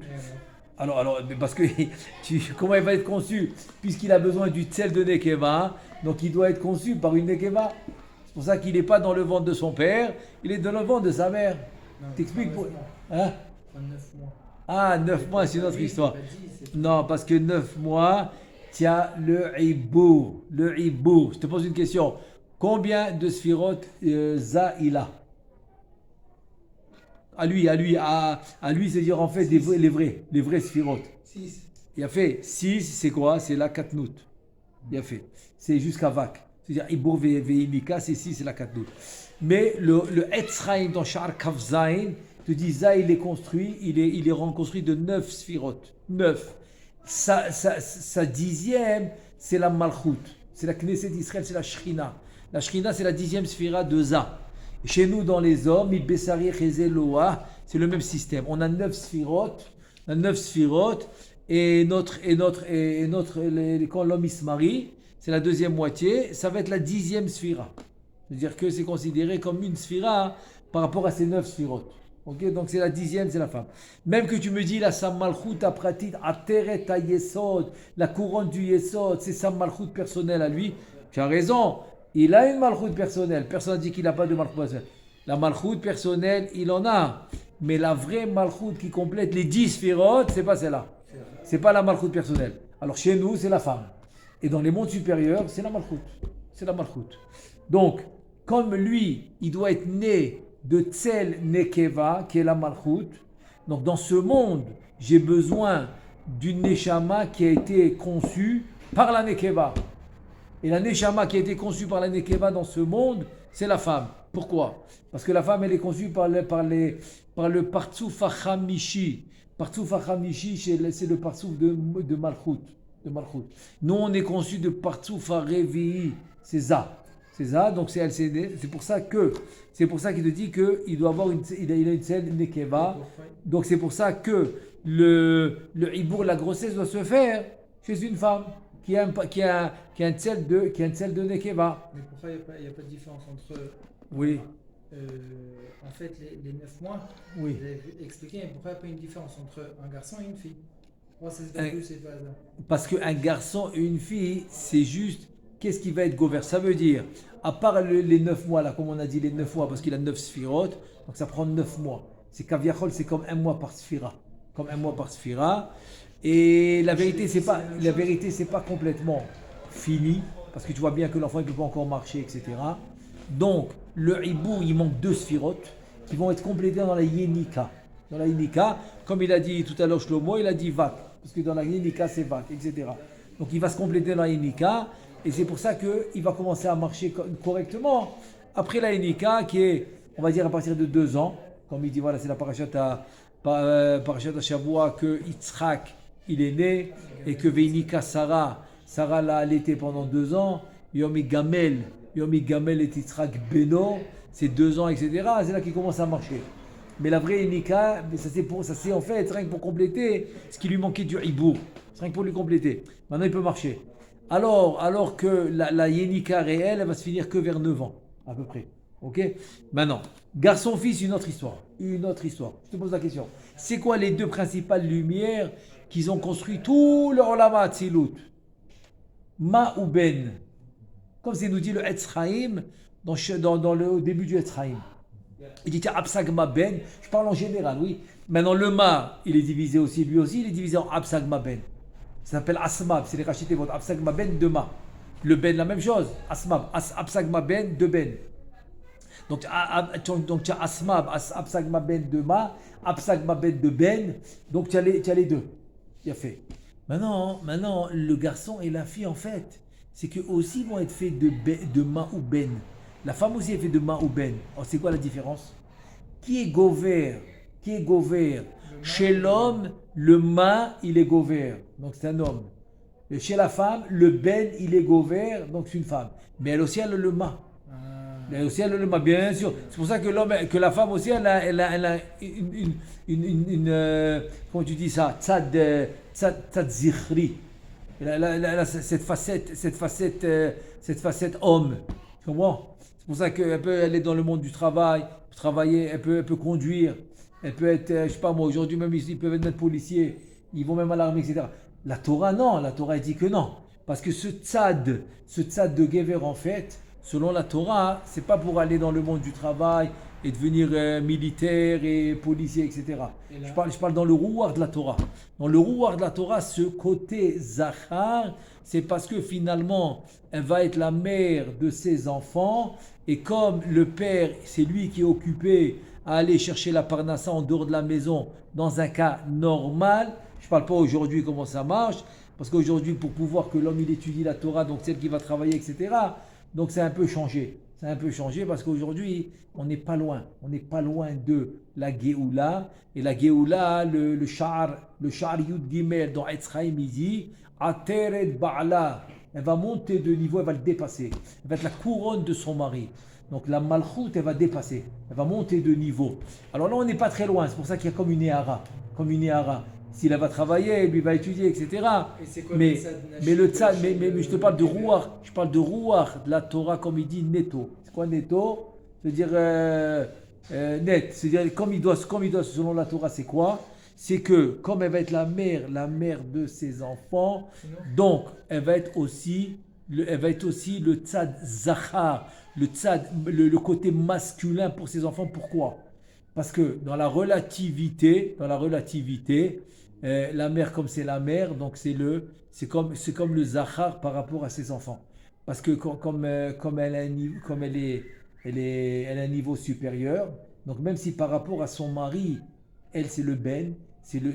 Alors, parce que comment il va être conçu? Puisqu'il a besoin du Tzel de Nekeva, donc il doit être conçu par une Nekeva. C'est pour ça qu'il n'est pas dans le ventre de son père, il est dans le ventre de sa mère. T'expliques pour... Hein? 9 mois. Ah, 9 mois, c'est une autre histoire. Non, parce que 9 mois, tu as le Ibour. Le Ibour. Je te pose une question. Combien de Sphirot Za il a? À lui, c'est-à-dire en fait les vrais Sphirot. 6. Il a fait 6, c'est quoi? C'est la Katnout. Il a fait. C'est jusqu'à Vak. C'est-à-dire Ibour Veimika, c'est 6, c'est la Katnout. Mais le Etzraïm dans Sha'ar Kavzaïn, te dis, Za, il est construit, il est reconstruit de 9 sphirotes. 9. Sa 10e, c'est la Malchut. C'est la Knesset d'Israël, c'est la Shrina. La Shrina, c'est la 10e sphira de Za. Chez nous, dans les hommes, c'est le même système. On a 9 sphirotes. Et quand l'homme il se marie, c'est la deuxième moitié, ça va être la 10e sphira. C'est-à-dire que c'est considéré comme une sphira par rapport à ces 9 sphirotes. Ok, donc c'est la 10e, c'est la femme. Même que tu me dis la Sam Malchut Apratit Ateret Yesod, la couronne du Yesod, c'est sa Malchut personnelle à lui. Tu as raison, il a une Malchut personnelle. Personne n'a dit qu'il n'a pas de Malchut personnelle. La Malchut personnelle, il en a. Mais la vraie Malchut qui complète les 10 sphirotes, c'est pas celle-là. C'est pas la Malchut personnelle. Alors chez nous, c'est la femme. Et dans les mondes supérieurs, c'est la Malchut. C'est la Malchut. Donc, comme lui, il doit être né de Tzel Nekeva, qui est la Malchut. Donc dans ce monde, j'ai besoin d'une Neshama qui a été conçue par la Nekeva. Et la Neshama qui a été conçue par la Nekeva dans ce monde, c'est la femme. Pourquoi? Parce que la femme, elle est conçue par le Partsouf HaChamishi. Partsouf HaChamishi, c'est le Partsouf de Malchut. Nous, on est conçus de Partsouf HaRevi'i, c'est Ça. C'est ça, donc c'est LCD. C'est pour ça qu'il te dit qu'il doit avoir il a une Tzel Nekeva. Donc c'est pour ça que le Ibour, la grossesse doit se faire chez une femme qui a un Tzel de Nekeva. Mais pourquoi il n'y a pas de différence entre... Oui. En fait, les 9 mois, Oui. vous avez expliqué, mais pourquoi il n'y a pas une différence entre un garçon et une fille? Pourquoi ça se fait plus, c'est pas ça? Parce qu'un garçon et une fille, c'est juste... Qu'est-ce qui va être gouverne? Ça veut dire, à part les 9 mois, là, comme on a dit, les 9 mois, parce qu'il a 9 sphirotes, donc ça prend 9 mois. C'est Kaviachol, c'est comme 1 mois par sphira. Et la vérité, c'est pas complètement fini, parce que tu vois bien que l'enfant ne peut pas encore marcher, etc. Donc, le Ibour, il manque 2 sphirotes qui vont être complétés dans la Yenika. Dans la Yenika, comme il a dit tout à l'heure Shlomo, il a dit Vak, parce que dans la Yenika, c'est Vak, etc. Donc, il va se compléter dans la Yenika. Et c'est pour ça qu'il va commencer à marcher correctement. Après la Yenika, qui est, on va dire, à partir de 2 ans, comme il dit, voilà, c'est la parachat à Shavua, que Yitzhak, il est né, et que Veinika Sarah l'a allaité pendant 2 ans, Yomi Gamel et Yitzhak Beno, c'est 2 ans, etc. C'est là qu'il commence à marcher. Mais la vraie Yenika, ça c'est en fait rien que pour compléter ce qui lui manquait du Ibour. C'est rien que pour lui compléter. Maintenant, il peut marcher. Alors que la Yenika réelle, elle va se finir que vers 9 ans, à peu près. Ok? Maintenant, garçon-fils, une autre histoire. Je te pose la question. C'est quoi les 2 principales lumières qu'ils ont construit tout le Olama Atzilut? Ma ou Ben? Comme c'est nous dit le Etzraïm, au début du Etzraïm. Il dit Absagma Ben, je parle en général, oui. Maintenant, le Ma, il est divisé aussi, lui aussi, il est divisé en Absagma Ben. Ça s'appelle Asmab, c'est les rachetés votre Absagma Ben de Ma. Le Ben, la même chose. Asmab, Absagma Ben de Ben. Donc tu as Asma, Absagma Ben de Ma, Absagma Ben de Ben, donc tu as les deux. Il a fait. Maintenant, le garçon et la fille, en fait, c'est qu'eux aussi vont être faits de Ma ou Ben. La femme aussi est faite de Ma ou Ben. Alors, c'est quoi la différence? Qui est Gover? Chez l'homme, le Ma, il est Gover. Donc c'est un homme. Et chez la femme, le Ben, il est Gover. Donc c'est une femme. Mais elle aussi, elle a le Ma. Elle aussi, elle a le Ma, bien sûr. C'est pour ça que la femme aussi, elle a comment tu dis ça? Tzad zichri. Elle a cette facette homme. Tu comprends? C'est pour ça qu'elle peut aller dans le monde du travail, travailler, elle peut conduire, elle peut être, je sais pas moi, aujourd'hui même ils peuvent être policiers, ils vont même à l'armée, etc. La Torah, non, la Torah dit que non. Parce que ce tzad de Gever, en fait, selon la Torah, c'est pas pour aller dans le monde du travail et devenir militaire et policier, etc. Je parle dans le rouar de la Torah. Dans le rouar de la Torah, ce côté Zachar, c'est parce que finalement, elle va être la mère de ses enfants. Et comme le père, c'est lui qui est occupé à aller chercher la parnassa en dehors de la maison, dans un cas normal, je ne parle pas aujourd'hui comment ça marche, parce qu'aujourd'hui, pour pouvoir que l'homme il étudie la Torah, donc celle qui va travailler, etc., donc c'est un peu changé. C'est un peu changé parce qu'aujourd'hui, on n'est pas loin. On n'est pas loin de la Géoula. Et la Géoula, le Sha'ar Yud Gimel dans Etzraïm, il dit Ateret Ba'ala. Elle va monter de niveau, elle va le dépasser. Elle va être la couronne de son mari. Donc la Malchut, elle va dépasser. Elle va monter de niveau. Alors là, on n'est pas très loin. C'est pour ça qu'il y a comme une Ehara. S'il va travailler, il va étudier, etc. Mais je te parle de Rouach. Je parle de Rouach, de la Torah, comme il dit, Neto. C'est quoi Neto? C'est-à-dire net. C'est-à-dire comme il doit, selon la Torah, c'est quoi? C'est que comme elle va être la mère de ses enfants, donc elle va être aussi le tzad zachar, le côté masculin pour ses enfants. Pourquoi? Parce que dans la relativité, la mère comme c'est la mère, donc c'est comme le zachar par rapport à ses enfants. Parce que comme elle a un niveau supérieur, donc même si par rapport à son mari, elle c'est le ben, c'est le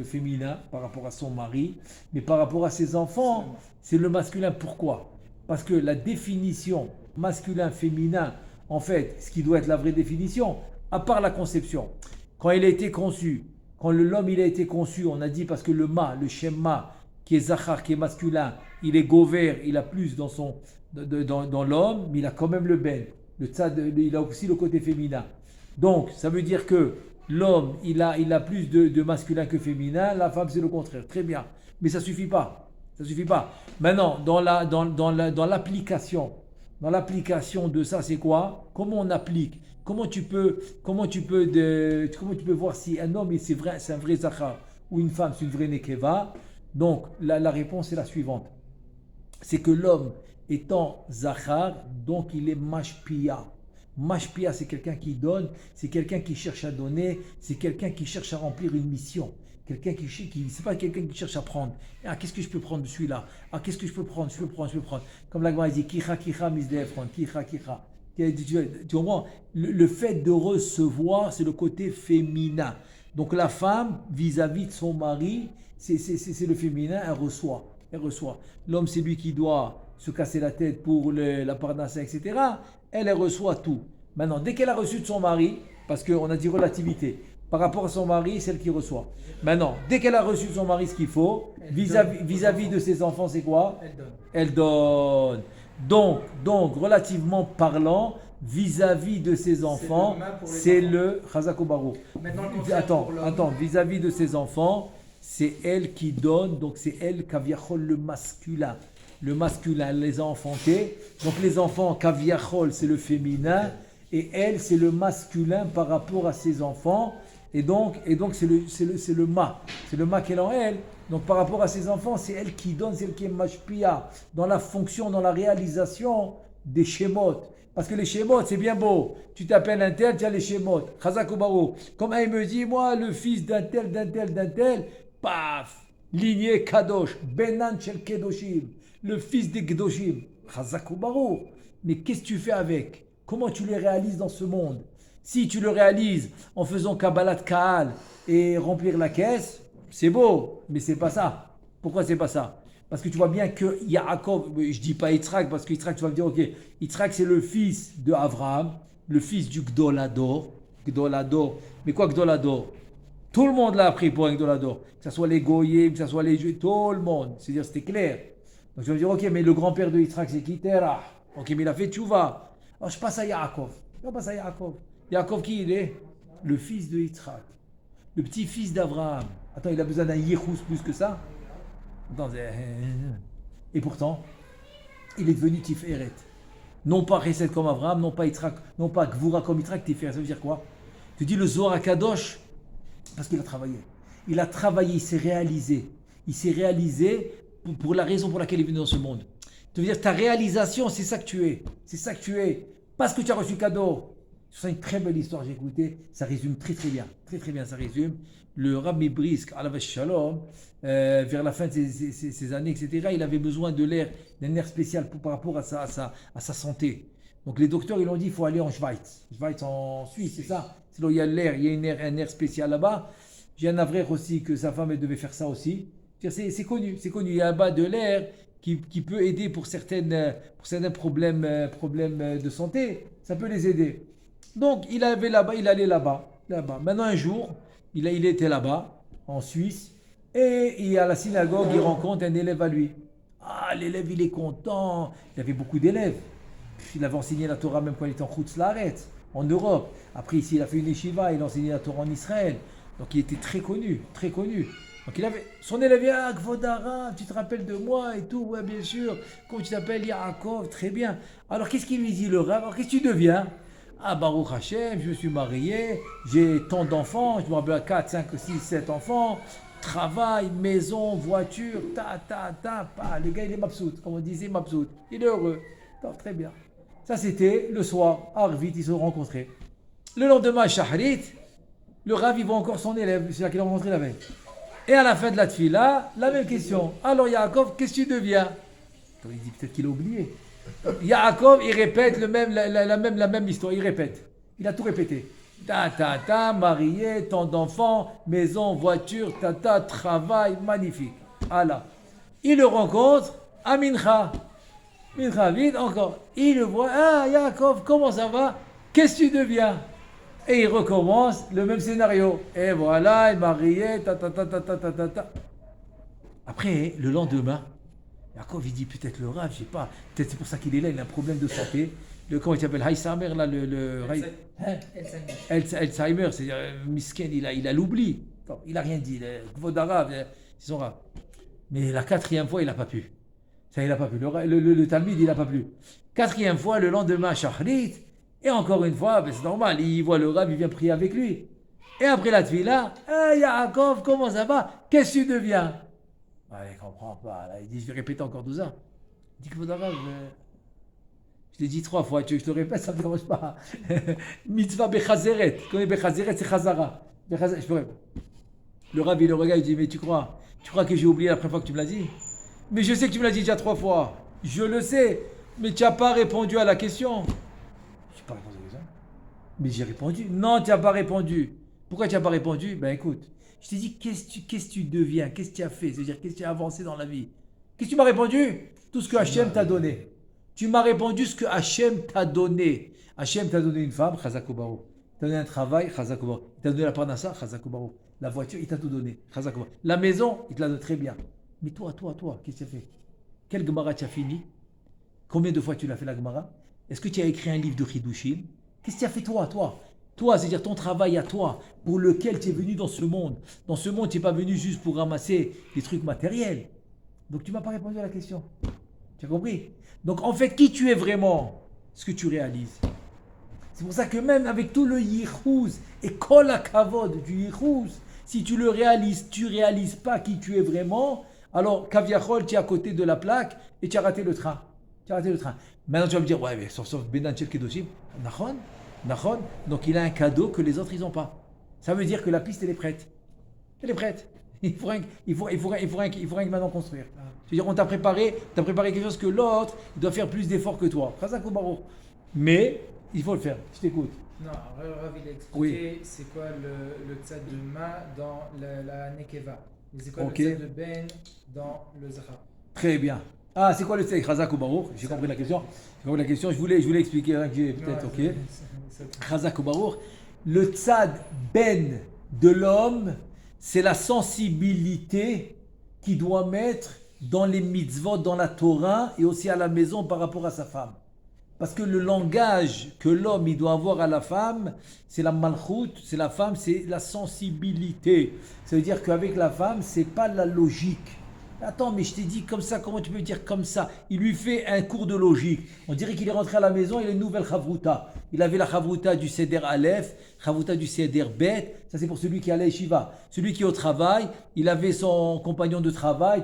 féminin par rapport à son mari, mais par rapport à ses enfants, c'est le masculin. Pourquoi? Parce que la définition masculin-féminin, en fait, ce qui doit être la vraie définition, à part la conception, quand il a été conçu, quand l'homme il a été conçu, on a dit parce que le Shemma, qui est Zachar, qui est masculin, il est Gover, il a plus dans l'homme, mais il a quand même le Ben. Le tzad, il a aussi le côté féminin. Donc, ça veut dire que l'homme, il a plus de masculin que féminin, la femme, c'est le contraire. Très bien. Mais ça ne suffit pas. Maintenant, dans l'application de ça, c'est quoi? Comment on applique? Comment tu peux voir si un homme c'est un vrai Zachar ou une femme c'est une vraie Nekeva? Donc la réponse est la suivante. C'est que l'homme étant Zachar, donc il est Mashpia. Mashpia, c'est quelqu'un qui donne, c'est quelqu'un qui cherche à donner, c'est quelqu'un qui cherche à remplir une mission. Quelqu'un c'est pas quelqu'un qui cherche à prendre. Ah, qu'est-ce que je peux prendre de celui-là? Ah, qu'est-ce que je peux prendre? Je peux prendre. Comme la Gemara dit, kicha misdefron, kicha. Tu comprends? Le fait de recevoir, c'est le côté féminin. Donc la femme, vis-à-vis de son mari, c'est le féminin, elle reçoit. L'homme, c'est lui qui doit se casser la tête pour la parnassa, etc. Elle reçoit tout. Maintenant, dès qu'elle a reçu de son mari, parce qu'on a dit relativité, par rapport à son mari, c'est elle qui reçoit. Maintenant, dès qu'elle a reçu de son mari ce qu'il faut, vis-à-vis de ses enfants, c'est quoi? Elle donne. Donc, relativement parlant, vis-à-vis de ses enfants, c'est le Chazako Baruch. Attends, vis-à-vis de ses enfants, c'est elle qui donne, donc c'est elle, Kaviachol, le masculin. Le masculin, elle les a enfantés. Donc les enfants, Kaviachol, c'est le féminin. Et elle, c'est le masculin par rapport à ses enfants. Et donc c'est le ma. C'est le ma qu'elle a en elle. Donc par rapport à ses enfants, c'est elle qui donne, c'est elle qui est mashpia. Dans la fonction, dans la réalisation des shémot. Parce que les shémot, c'est bien beau. Tu t'appelles un tel, tu as les shémot. Chazak Baro. Comme elle me dit, moi, le fils d'un tel, paf, lignée kadosh, benan shel kedoshim. Le fils des kedoshim. Chazak Baro. Mais qu'est-ce que tu fais avec? comment tu les réalises dans ce monde. Si tu le réalises en faisant Kabbalat Kaal et remplir la caisse, c'est beau, mais c'est pas ça. Pourquoi c'est pas ça? Parce que tu vois bien que Yaakov, je dis pas Yitzhak, parce que Yitzhak, tu vas me dire, ok, Yitzhak c'est le fils de Abraham, le fils du Gdolador. Gdolador. Mais quoi Gdolador? Tout le monde l'a appris pour un Gdolador. Que ce soit les Goyim, que ce soit les Juifs, tout le monde. C'est-à-dire, c'était clair. Donc tu vas me dire, ok, mais le grand-père de Yitzhak, c'est qui? Terah. Ok, mais il a fait Tchouva. Alors je passe à Yaakov. Je passe à Yaakov. Yaakov, qui il est? Le fils de Yitzhak. Le petit-fils d'Abraham. Attends, il a besoin d'un Yéhous plus que ça? Attends, et pourtant, il est devenu Tiferet. Non pas Chesed comme Abraham, non pas Yitzhak, non pas Gvura comme Yitzhak, Tiferet. Ça veut dire quoi? Tu dis le Zohar Kadosh, parce qu'il a travaillé. Il a travaillé, il s'est réalisé. Il s'est réalisé pour la raison pour laquelle il est venu dans ce monde. Tu veux dire, ta réalisation, c'est ça que tu es. C'est ça que tu es. Parce que tu as reçu cadeau. C'est une très belle histoire, j'ai écouté. Ça résume très très bien. Très très bien, ça résume. Le Rabbi Brisk, Alav Shalom, vers la fin de ses années, etc., il avait besoin de l'air, d'un air spécial par rapport à sa santé. Donc les docteurs, ils ont dit, il faut aller en Schweiz. Schweiz en Suisse, c'est ça. C'est là où il y a l'air, il y a un air spécial là-bas. J'ai un frère aussi que sa femme, elle devait faire ça aussi. C'est connu, c'est connu. Il y a là-bas de l'air qui peut aider pour certains problèmes de santé. Ça peut les aider. Donc, il allait là-bas. Maintenant, un jour, il était là-bas, en Suisse, et à la synagogue, il rencontre un élève à lui. Ah, l'élève, il est content. Il avait beaucoup d'élèves. Il avait enseigné la Torah même quand il était en Chutz Laaretz, en Europe. Après, ici, il a fait une yeshiva, il a enseigné la Torah en Israël. Donc, il était très connu, très connu. Donc, son élève, ah, Kvodara, tu te rappelles de moi et tout, ouais, bien sûr. Comment tu t'appelles? Yaakov, très bien. Alors, qu'est-ce qu'il lui dit, le Rav? Alors, qu'est-ce que tu deviens? Ah, Baruch Hashem, je me suis marié, j'ai tant d'enfants, je me rappelle 4, 5, 6, 7 enfants, travail, maison, voiture, le gars, il est mabsout, comme on disait, mabsout. Il est heureux. Donc, très bien. Ça, c'était le soir. Arvit, ils se sont rencontrés. Le lendemain, Shahrit, le Rav, il voit encore son élève, c'est là qu'il a rencontré la veille. Et à la fin de la tfila, la même question. Alors, Yaakov, qu'est-ce que tu deviens? Il dit peut-être qu'il a oublié. Yaakov, il répète la même histoire, il répète. Il a tout répété. Marié, tant d'enfants, maison, voiture, travail, magnifique. Allah. Il le rencontre à Mincha. Mincha vide encore. Il le voit. Ah, Yaakov, comment ça va? Qu'est-ce que tu deviens? Et il recommence le même scénario. Et voilà, il est marié, Après, le lendemain, Yaakov, il dit peut-être le Rav, je sais pas, peut-être c'est pour ça qu'il est là, il a un problème de santé. Comment il s'appelle? Alzheimer, là, Alzheimer, c'est-à-dire, Misken, il a l'oubli. Il n'a rien dit. Kvodara, c'est son Rav. Mais la quatrième fois, il n'a pas pu. Ça, il n'a pas pu. Le Talmud, il n'a pas pu. Quatrième fois, le lendemain, Shachrit. Et encore une fois, c'est normal, il voit le Rav, il vient prier avec lui. Et après la tfila, hey, Yaakov, comment ça va? Qu'est-ce que tu deviens? Il ne comprend pas. Là. Il dit, je vais répéter encore 12 ans. Il dit que je l'ai dit 3 fois, tu veux que je te répète, ça ne me dérange pas. Mitzvah bechazeret. Tu connais bechazeret, c'est chazara. Je peux répondre. Le Rav, il le regarde, il dit, mais tu crois que j'ai oublié la première fois que tu me l'as dit? Mais je sais que tu me l'as dit déjà 3 fois. Je le sais. Mais tu n'as pas répondu à la question. Je n'ai pas répondu à la question. Mais j'ai répondu. Non, tu n'as pas répondu. Pourquoi tu n'as pas répondu? Ben écoute. Je t'ai dit, qu'est-ce que tu deviens? Qu'est-ce que tu as fait? C'est-à-dire, qu'est-ce que tu as avancé dans la vie? Qu'est-ce que tu m'as répondu? Tout ce que Hachem t'a donné. Tu m'as répondu ce que Hachem t'a donné. Hachem t'a donné une femme, Chazakoubarou. Il t'a donné un travail, Chazakoubarou. Il t'a donné la parnassa, Chazakoubarou. La voiture, il t'a tout donné, Chazakoubarou. La maison, il te l'a donné très bien. Mais toi, qu'est-ce que tu as fait? Quelle Gemara tu as fini? Combien de fois tu l'as fait la Gemara? Est-ce que tu as écrit un livre de Chidushim? Qu'est-ce que tu as fait toi? Toi, c'est-à-dire ton travail à toi, pour lequel tu es venu dans ce monde. Dans ce monde, tu n'es pas venu juste pour ramasser des trucs matériels. Donc, tu ne m'as pas répondu à la question. Tu as compris? Donc, en fait, qui tu es vraiment? Ce que tu réalises. C'est pour ça que même avec tout le yichouz et kol hakavod du yichouz, si tu le réalises, tu ne réalises pas qui tu es vraiment, alors, kaviachol, tu es à côté de la plaque et tu as raté le train. Maintenant, tu vas me dire, ouais, mais sauf Benan Shel Kedoshim, Nachon, donc il a un cadeau que les autres, ils n'ont pas. Ça veut dire que la piste, elle est prête. Il faut rien que maintenant construire. C'est-à-dire, on t'a préparé quelque chose que l'autre, il doit faire plus d'efforts que toi. Mais, Il faut le faire. Je t'écoute. Non, Rav, il a expliqué Oui. c'est quoi le tzad de ma dans la nekeva. Et c'est quoi Ok. le tzad de ben dans le zachar. Très bien. Ah, c'est quoi le tzedek Chazak ou Baruch? J'ai compris la question. J'ai compris la question. Je voulais expliquer, hein, que j'ai peut-être, ok. Chazak ou Baruch. Le tzad ben de l'homme, c'est la sensibilité qu'il doit mettre dans les mitzvot, dans la Torah et aussi à la maison par rapport à sa femme. Parce que le langage que l'homme il doit avoir à la femme, c'est la malchout, c'est la femme, c'est la sensibilité. Ça veut dire qu'avec la femme, c'est pas la logique. Attends, mais je t'ai dit comme ça, comment tu peux me dire comme ça? Il lui fait un cours de logique. On dirait qu'il est rentré à la maison, il a une nouvelle chavruta. Il avait la chavruta du Seder Aleph, chavruta du Seder Bet. Ça, c'est pour celui qui est à la yeshiva. Celui qui est au travail, il avait son compagnon de travail,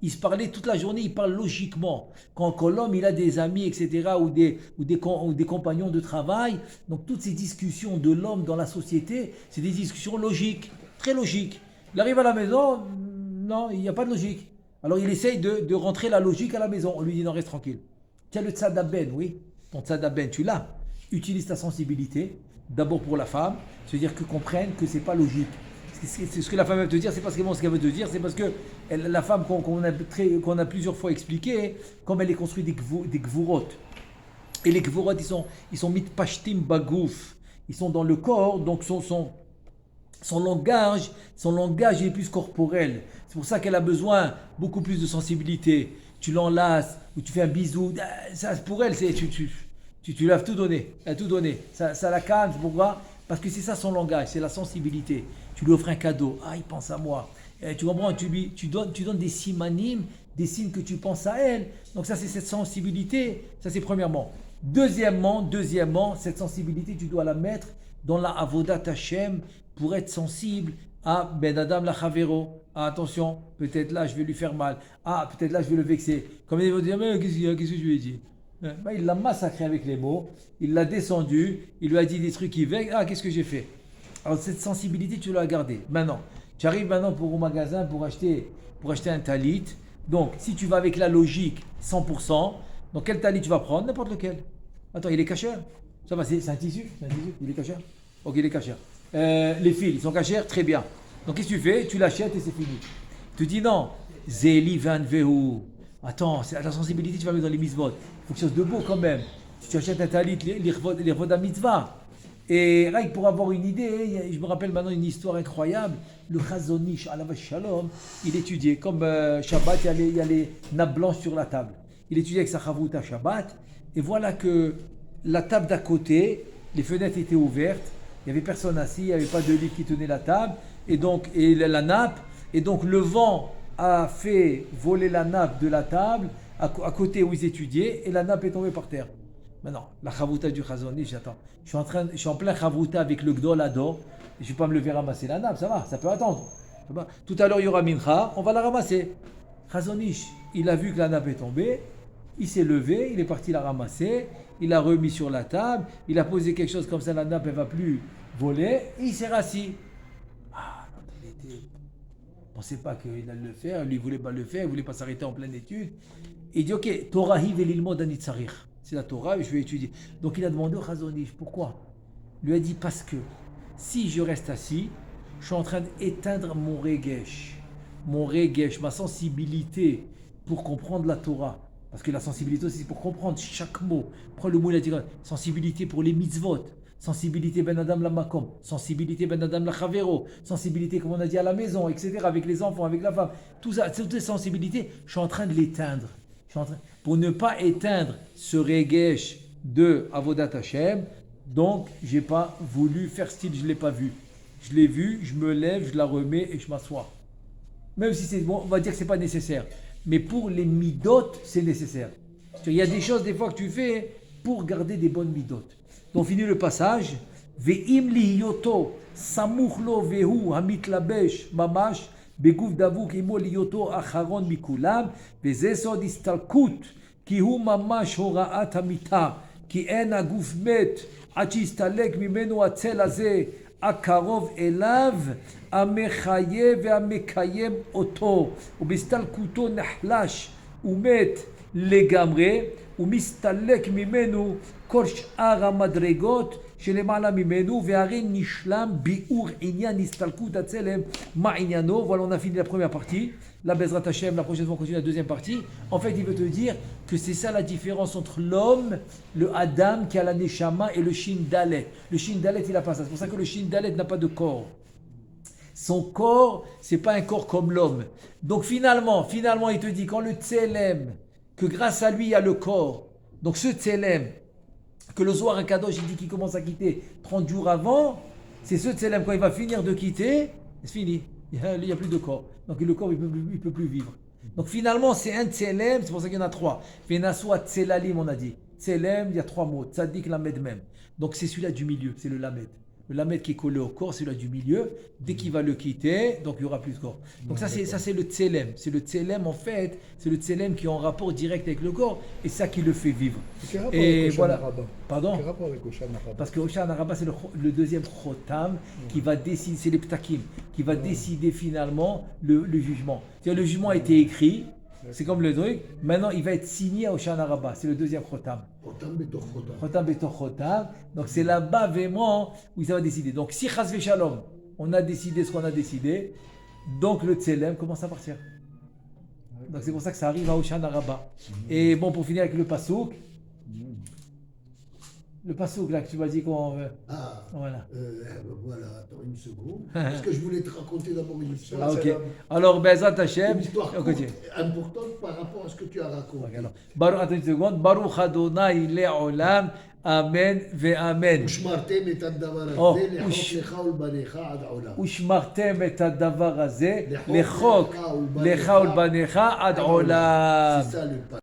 il se parlait toute la journée, il parle logiquement. Quand l'homme, il a des amis, etc., ou des compagnons de travail, donc toutes ces discussions de l'homme dans la société, c'est des discussions logiques, très logiques. Il arrive à la maison, non, il n'y a pas de logique. Alors il essaye de rentrer la logique à la maison. On lui dit non, reste tranquille. Tiens le tzadaben, oui. Ton tzadaben, tu l'as. Utilise ta sensibilité, d'abord pour la femme, c'est-à-dire que comprenne que c'est pas logique. C'est ce que la femme veut te dire, c'est pas ce qu'elle veut te dire, c'est parce que la femme qu'on a plusieurs fois expliqué, comme elle est construite des gvurot. Et les gvurot, ils sont mitpashtim bagouf. Ils sont dans le corps, donc son langage est plus corporel. C'est pour ça qu'elle a besoin beaucoup plus de sensibilité. Tu l'enlaces ou tu fais un bisou. Ça, pour elle, tu lui as tout donné. Elle a tout donné. Ça la calme. Pourquoi? Parce que c'est ça son langage, c'est la sensibilité. Tu lui offres un cadeau. Ah, il pense à moi. Tu comprends? Tu donnes des simanim, des signes que tu penses à elle. Donc ça, c'est cette sensibilité. Ça, c'est premièrement. Deuxièmement, cette sensibilité, tu dois la mettre dans la avodat Hashem pour être sensible à Ben Adam la Chavero. Ah, attention, peut-être là je vais lui faire mal. Ah, peut-être là je vais le vexer. Comme il va dire, mais qu'est-ce que je lui ai dit? Il l'a massacré avec les mots, il l'a descendu, il lui a dit des trucs qui vexent. Ah, qu'est-ce que j'ai fait? Alors cette sensibilité, tu dois la garder. Maintenant, tu arrives maintenant au magasin pour acheter un talit. Donc, si tu vas avec la logique 100%, donc quel talit tu vas prendre? N'importe lequel. Attends, il est cachère? Ça va, c'est un tissu? Il est cachère? Ok, il est cachère. Les fils, ils sont cachers, très bien. Donc qu'est-ce que tu fais? Tu l'achètes et c'est fini. Tu dis non, Zéli van Vehu. Attends, c'est la sensibilité, tu vas mettre dans les mitzvot. Il faut quelque chose de beau quand même. Si tu achètes un talit, les à mitzvah. Et rien que pour avoir une idée, je me rappelle maintenant une histoire incroyable. Le Chazon Ish, alav shalom, il étudiait. Comme Shabbat, il y a les nappes blanches sur la table. Il étudiait avec sa chavruta Shabbat. Et voilà que la table d'à côté, les fenêtres étaient ouvertes. Il n'y avait personne assis, il n'y avait pas de lit qui tenait la table, et la nappe. Et donc le vent a fait voler la nappe de la table à côté où ils étudiaient, et la nappe est tombée par terre. Maintenant, la chavruta du Chazon Ish, j'attends. Je suis en plein chavruta avec le Gdol Ado, je ne vais pas me lever ramasser la nappe, ça va, ça peut attendre. Tout à l'heure, il y aura Mincha, on va la ramasser. Chazon Ish, il a vu que la nappe est tombée, il s'est levé, il est parti la ramasser, il l'a remis sur la table, il a posé quelque chose comme ça, la nappe ne va plus voler, et il s'est rassis. Ah, il ne pensait pas qu'il allait le faire, lui ne voulait pas le faire, il ne voulait pas s'arrêter en pleine étude. Il dit, ok, Torah hi velilmod anitzarir. C'est la Torah, je vais étudier. Donc il a demandé au Chazon Ish, pourquoi? Il lui a dit, parce que si je reste assis, je suis en train d'éteindre mon regesh, ma sensibilité pour comprendre la Torah. Parce que la sensibilité aussi, c'est pour comprendre chaque mot. Prends le mot, il a dit, sensibilité pour les mitzvot, sensibilité ben adam la makom, sensibilité ben adam la chavero, sensibilité comme on a dit à la maison, etc., avec les enfants, avec la femme. Tout ça, toutes ces sensibilités, je suis en train de l'éteindre. Pour ne pas éteindre ce regesh de Avodat Hashem, donc j'ai pas voulu faire style, je ne l'ai pas vu. Je l'ai vu, je me lève, je la remets et je m'assois. Même si c'est bon, on va dire que c'est pas nécessaire. Mais pour les midot, c'est nécessaire. Il y a des choses des fois que tu fais pour garder des bonnes midot. Donc on finit le passage. Ve'im liyoto samuch lo vehu hamitlabesh mamash beguf davuk imo liyoto acharon mikulam veze sod istalkut ki hu mamash horaat hamita ki en הגוף מת עד שיסתלק ממנו הצל הזה הקרוב אליו המחייב והמקיים אותו ובהסתלקותו נחלש ומת לגמרי, ומסתלק ממנו כל שאר המדרגות שלמעלה ממנו, והרי נשלם ביאור עניין הסתלקות הצלם, מה עניינו. Voilà, on a fini la première partie. La Bezrat Hashem, la prochaine fois on continue la deuxième partie. En fait, il veut te dire que c'est ça la différence entre l'homme, le Adam qui a la Neshama et le Shin Dalet. Le Shin Dalet, il a pas ça. C'est pour ça que le Shin Dalet n'a pas de corps. Son corps, c'est pas un corps comme l'homme. Donc finalement, il te dit quand le Tselem, que grâce à lui il y a le corps, donc ce Tselem, que le Zohar HaKadosh il dit qu'il commence à quitter 30 jours avant, c'est ce Tselem quand il va finir de quitter, c'est fini, il n'y a plus de corps. Donc le corps il peut plus vivre. Donc finalement c'est un Tselem, c'est pour ça qu'il y en a 3. Venaswa Tselalim on a dit. Tselem, il y a 3 mots, Tzadik, Lamed même. Donc c'est celui-là du milieu, c'est le Lamed. Le lamed qui est collé au corps, c'est celui-là du milieu. Dès qu'il va le quitter, donc il n'y aura plus de corps. Donc ça c'est le tselem. C'est le tselem en fait, c'est le tselem qui est en rapport direct avec le corps et ça qui le fait vivre. Quel rapport Et avec voilà. Hoshana Rabbah? Pardon? Quel rapport avec Hoshana Rabbah? Parce que Hoshana Rabbah c'est le deuxième chotam qui va décider, c'est les ptakim, qui va décider finalement le jugement. C'est-à-dire le jugement a été écrit, c'est comme le truc, maintenant il va être signé à Hoshana Rabbah, c'est le deuxième chotam. Chotam betoch chotam. Chotam betor chotam. Donc c'est là-bas vraiment où ça va décider. Donc si chas v'shalom, on a décidé ce qu'on a décidé, donc le tselem commence à partir. Donc c'est pour ça que ça arrive à Hoshana Rabbah. Et bon, pour finir avec le pasouk, le pasouk là que tu m'as dit qu'on veut. Ah, Voilà. voilà, attends une seconde. Parce que je voulais te raconter d'abord une histoire. Ah, ok. Alors, Bezat Une Hashem, histoire on courte, continue. importante par rapport à ce que tu as raconté. Ok, alors, attends une seconde. Baruch Adonai le'olam. Amen ve'amen. ושמרתם את הדבר Oh, הזה לחוק לך ולבניך עד עולם. ושמרתם את הדבר הזה לחוק לך ולבניך עד עולם. C'est ça le